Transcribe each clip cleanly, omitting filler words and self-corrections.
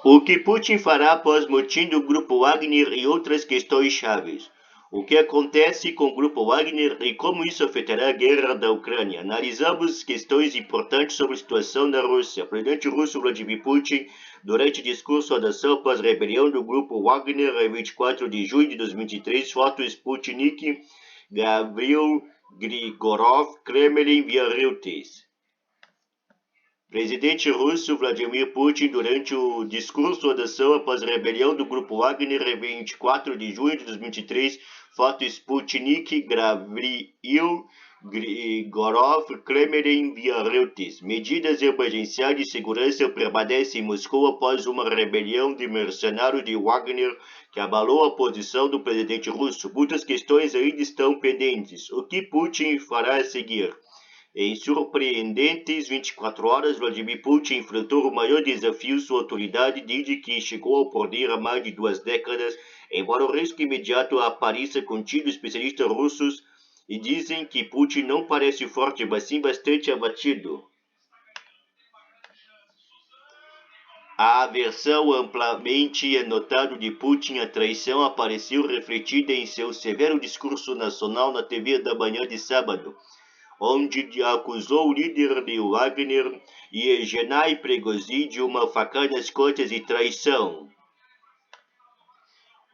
O que Putin fará após motim do Grupo Wagner e outras questões chaves. O que acontece com o Grupo Wagner e como isso afetará a guerra da Ucrânia. Analisamos questões importantes sobre a situação na Rússia. O presidente russo Vladimir Putin, durante discurso saudação após a rebelião do Grupo Wagner em 24 de junho de 2023, foto Sputnik, Gavril Grigorov, Kremlin via Reuters. Presidente russo Vladimir Putin, durante o discurso de saudação após a rebelião do Grupo Wagner em 24 de junho de 2023, foto Sputnik, Gavril Grigorov, Kremlin via Reuters. Medidas emergenciais de segurança permanecem em Moscou após uma rebelião de mercenários de Wagner que abalou a posição do presidente russo. Muitas questões ainda estão pendentes. O que Putin fará a seguir? Em surpreendentes 24 horas, Vladimir Putin enfrentou o maior desafio sua autoridade desde que chegou ao poder há mais de 2 décadas, embora o risco imediato apareça contido. Especialistas russos e dizem que Putin não parece forte, mas sim bastante abatido. A aversão amplamente notada de Putin à traição apareceu refletida em seu severo discurso nacional na TV da manhã de sábado, onde acusou o líder de Wagner e Evgeny Prigozhin de uma facada nas costas e traição.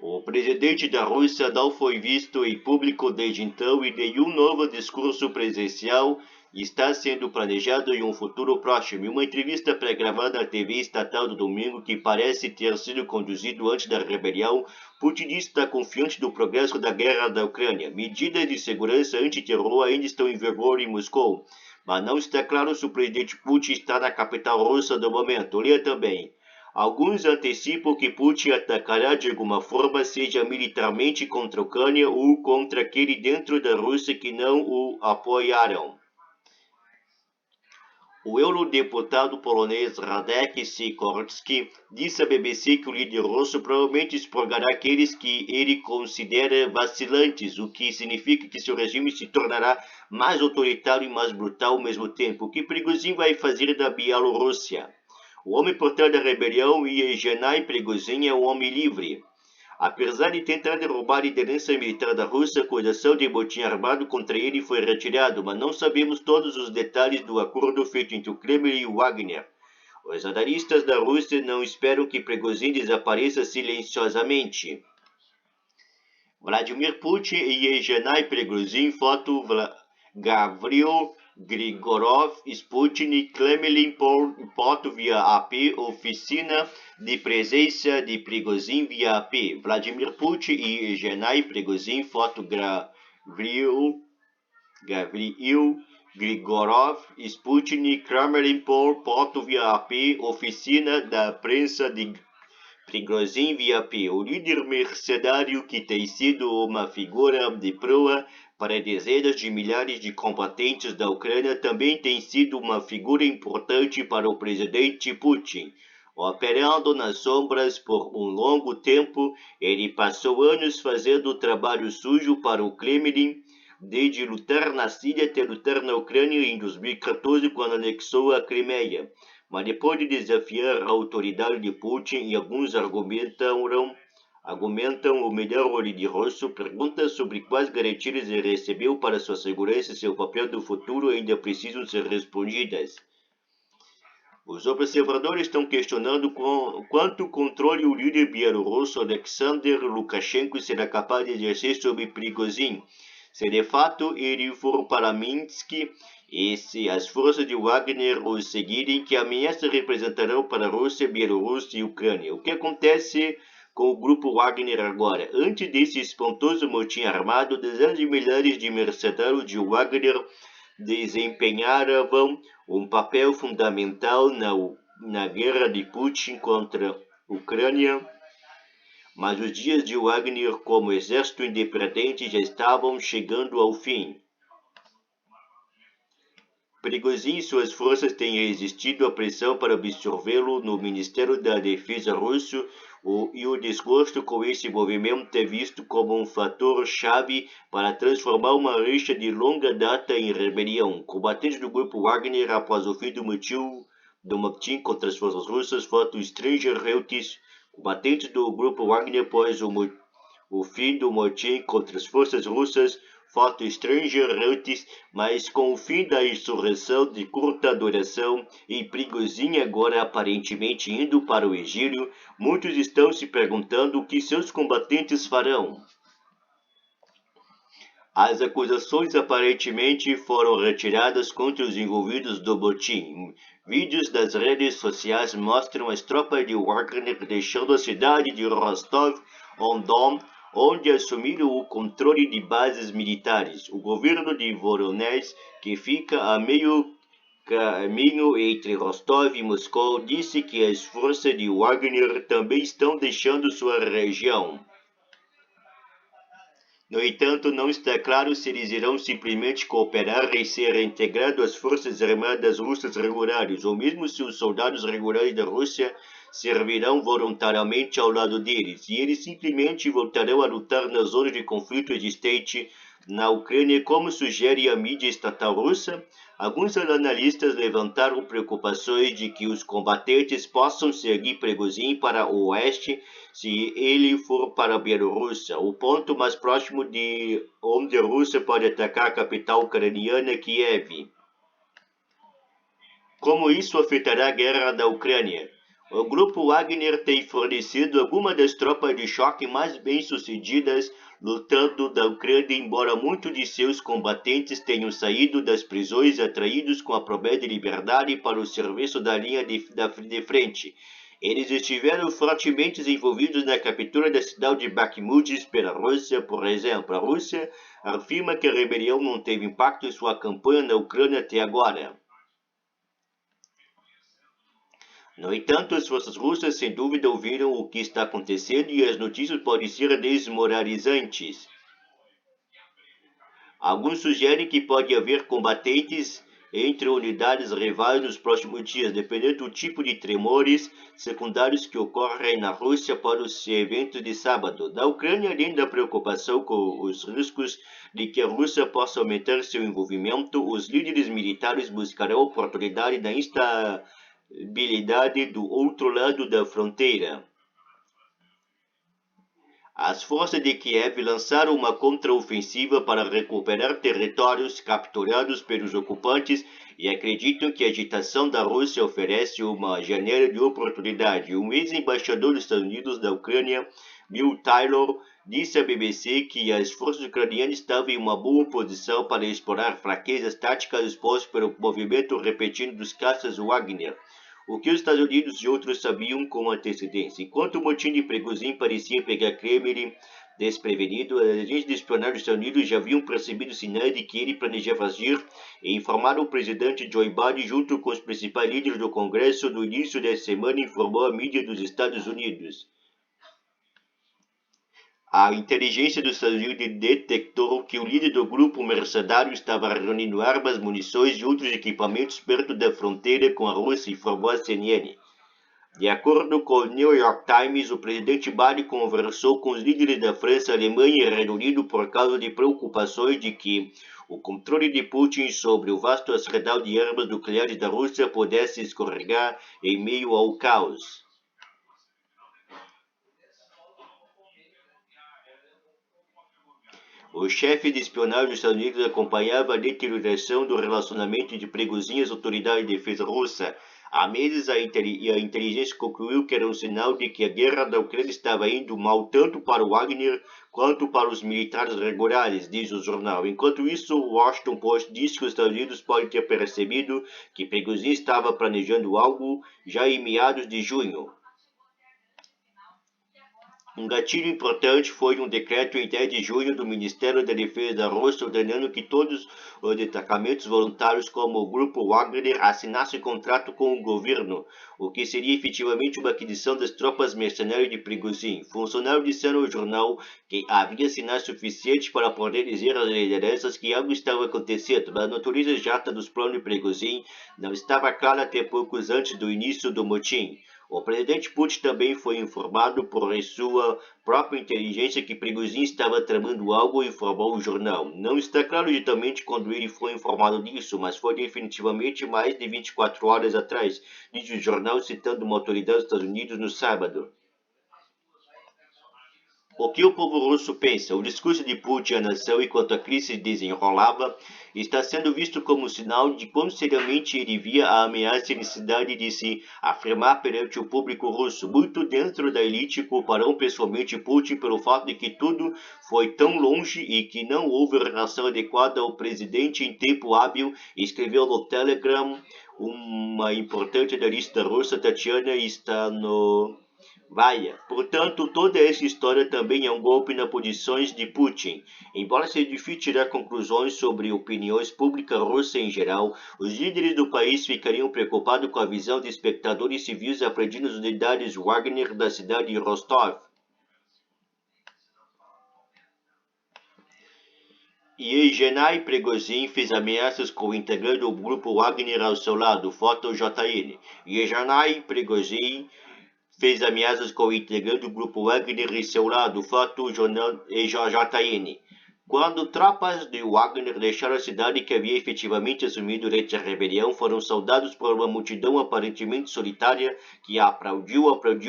O presidente da Rússia não foi visto em público desde então e nenhum novo discurso presidencial está sendo planejado em um futuro próximo. Em uma entrevista pré-gravada à TV estatal do domingo, que parece ter sido conduzido antes da rebelião, Putin disse estar confiante do progresso da guerra da Ucrânia. Medidas de segurança antiterror ainda estão em vigor em Moscou, mas não está claro se o presidente Putin está na capital russa no momento. Leia também. Alguns antecipam que Putin atacará de alguma forma, seja militarmente contra a Ucrânia ou contra aquele dentro da Rússia que não o apoiaram. O eurodeputado polonês Radek Sikorski disse à BBC que o líder russo provavelmente expurgará aqueles que ele considera vacilantes, o que significa que seu regime se tornará mais autoritário e mais brutal ao mesmo tempo. O que Prigozhin vai fazer da Bielorrússia? O homem por trás da rebelião e Evgeny Prigozhin é um homem livre. Apesar de tentar derrubar a liderança militar da Rússia, a acusação de motim armado contra ele foi retirada, mas não sabemos todos os detalhes do acordo feito entre o Kremlin e o Wagner. Os analistas da Rússia não esperam que Prigozhin desapareça silenciosamente. Vladimir Putin e Evgeny Prigozhin, foto Gavril Grigorov, Sputnik, Kremlin, foto via AP, oficina de presença de Prigozhin via AP. Vladimir Putin e Evgeny Prigozhin, foto Gavril Grigorov, Sputnik, Kremlin, foto via AP, oficina da prensa de Prigozhin via AP. O líder mercenário, que tem sido uma figura de proa para dezenas de milhares de combatentes da Ucrânia, também tem sido uma figura importante para o presidente Putin. Operando nas sombras por um longo tempo, ele passou anos fazendo trabalho sujo para o Kremlin, desde lutar na Síria até lutar na Ucrânia em 2014, quando anexou a Crimeia. Mas depois de desafiar a autoridade de Putin, e alguns argumentam o melhor líder russo, perguntas sobre quais garantias ele recebeu para sua segurança e seu papel no futuro ainda precisam ser respondidas. Os observadores estão questionando quanto controle o líder bielorrusso Alexander Lukashenko será capaz de exercer sobre Prigozhin. Se de fato ele for para Minsk e se as forças de Wagner o seguirem, que ameaças representarão para a Rússia, Bielorrússia e Ucrânia? O que acontece com o grupo Wagner agora? Antes desse espantoso motim armado, dezenas de milhares de mercenários de Wagner desempenhavam um papel fundamental na guerra de Putin contra a Ucrânia, mas os dias de Wagner como exército independente já estavam chegando ao fim. Prigozhin e suas forças têm resistido à pressão para absorvê-lo no Ministério da Defesa russo, e o desgosto com esse movimento é visto como um fator-chave para transformar uma rixa de longa data em rebelião. Combatentes do grupo Wagner, após o fim do motim, do motim contra as forças russas, foto Stranger Reuters, combatentes do grupo Wagner após o fim do motim contra as forças russas, foto Stranger Reuters, mas com o fim da insurreição de curta duração e Prigozhin agora aparentemente indo para o exílio, muitos estão se perguntando o que seus combatentes farão. As acusações aparentemente foram retiradas contra os envolvidos do motim. Vídeos das redes sociais mostram as tropas de Wagner deixando a cidade de Rostov-on-Don, onde assumiram o controle de bases militares. O governo de Voronezh, que fica a meio caminho entre Rostov e Moscou, disse que as forças de Wagner também estão deixando sua região. No entanto, não está claro se eles irão simplesmente cooperar e ser integrados às forças armadas russas regulares, ou mesmo se os soldados regulares da Rússia servirão voluntariamente ao lado deles, e eles simplesmente voltarão a lutar na zona de conflito existente na Ucrânia, como sugere a mídia estatal russa. Alguns analistas levantaram preocupações de que os combatentes possam seguir Prigozhin para o oeste se ele for para a Bielorrússia, o ponto mais próximo de onde a Rússia pode atacar a capital ucraniana, Kiev. Como isso afetará a guerra da Ucrânia? O grupo Wagner tem fornecido algumas das tropas de choque mais bem-sucedidas lutando da Ucrânia, embora muitos de seus combatentes tenham saído das prisões atraídos com a promessa de liberdade para o serviço da linha de frente. Eles estiveram fortemente envolvidos na captura da cidade de Bakhmut pela Rússia, por exemplo. A Rússia afirma que a rebelião não teve impacto em sua campanha na Ucrânia até agora. No entanto, as forças russas sem dúvida ouviram o que está acontecendo e as notícias podem ser desmoralizantes. Alguns sugerem que pode haver combatentes entre unidades rivais nos próximos dias, dependendo do tipo de tremores secundários que ocorrem na Rússia para os eventos de sábado. Na Ucrânia, além da preocupação com os riscos de que a Rússia possa aumentar seu envolvimento, os líderes militares buscarão a oportunidade da instabilidade do outro lado da fronteira. As forças de Kiev lançaram uma contraofensiva para recuperar territórios capturados pelos ocupantes e acreditam que a agitação da Rússia oferece uma janela de oportunidade. Um ex-embaixador dos Estados Unidos da Ucrânia, Bill Taylor, disse à BBC que as forças ucranianas estavam em uma boa posição para explorar fraquezas táticas expostas pelo movimento repetido dos caças Wagner, o que os Estados Unidos e outros sabiam com antecedência. Enquanto o motim de Prigozhin parecia pegar Kremlin desprevenido, as agentes de espionagem dos Estados Unidos já haviam percebido sinais de que ele planejava agir e informaram o presidente Joe Biden junto com os principais líderes do Congresso no início da semana, informou a mídia dos Estados Unidos. A inteligência dos Estados Unidos detectou que o líder do grupo mercenário estava reunindo armas, munições e outros equipamentos perto da fronteira com a Rússia, informou a CNN. De acordo com o New York Times, o presidente Biden conversou com os líderes da França, Alemanha e Reino Unido por causa de preocupações de que o controle de Putin sobre o vasto arsenal de armas nucleares da Rússia pudesse escorregar em meio ao caos. O chefe de espionagem dos Estados Unidos acompanhava a deterioração do relacionamento de Prigozhin e as autoridades de defesa russa. Há meses, a inteligência concluiu que era um sinal de que a guerra da Ucrânia estava indo mal tanto para o Wagner quanto para os militares regulares, diz o jornal. Enquanto isso, o Washington Post diz que os Estados Unidos podem ter percebido que Prigozhin estava planejando algo já em meados de junho. Um gatilho importante foi um decreto em 10 de junho do Ministério da Defesa da Rússia ordenando que todos os destacamentos voluntários como o Grupo Wagner assinassem contrato com o governo, o que seria efetivamente uma aquisição das tropas mercenárias de Prigozhin. Funcionários disseram ao jornal que havia sinais suficientes para poder dizer às lideranças que algo estava acontecendo, mas a natureza exata dos planos de Prigozhin não estava clara até poucos antes do início do motim. O presidente Putin também foi informado por sua própria inteligência que Prigozhin estava tramando algo e informou o jornal. Não está claro exatamente quando ele foi informado disso, mas foi definitivamente mais de 24 horas atrás, diz o jornal citando uma autoridade dos Estados Unidos no sábado. O que o povo russo pensa? O discurso de Putin à nação enquanto a crise se desenrolava está sendo visto como sinal de quão seriamente ele via a ameaça e a necessidade de se afirmar perante o público russo. Muito dentro da elite culparão pessoalmente Putin pelo fato de que tudo foi tão longe e que não houve relação adequada ao presidente em tempo hábil, escreveu no Telegram uma importante analista russa, Tatiana Vaia. Portanto, toda essa história também é um golpe nas posições de Putin. Embora seja difícil tirar conclusões sobre opiniões públicas russas em geral, os líderes do país ficariam preocupados com a visão de espectadores civis apreendidos nas unidades Wagner da cidade de Rostov. Yevgeny Prigozhin fez ameaças com o integrante do grupo Wagner ao seu lado, foto JN. Yevgeny Prigozhin fez ameaças com o integrante do grupo Wagner em seu lado, fato JN. Quando tropas de Wagner deixaram a cidade que havia efetivamente assumido durante a rebelião, foram saudados por uma multidão aparentemente solitária que aplaudiu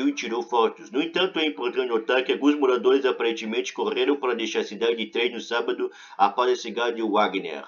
e tirou fotos. No entanto, é importante notar que alguns moradores aparentemente correram para deixar a cidade de trem no sábado após a chegada de Wagner.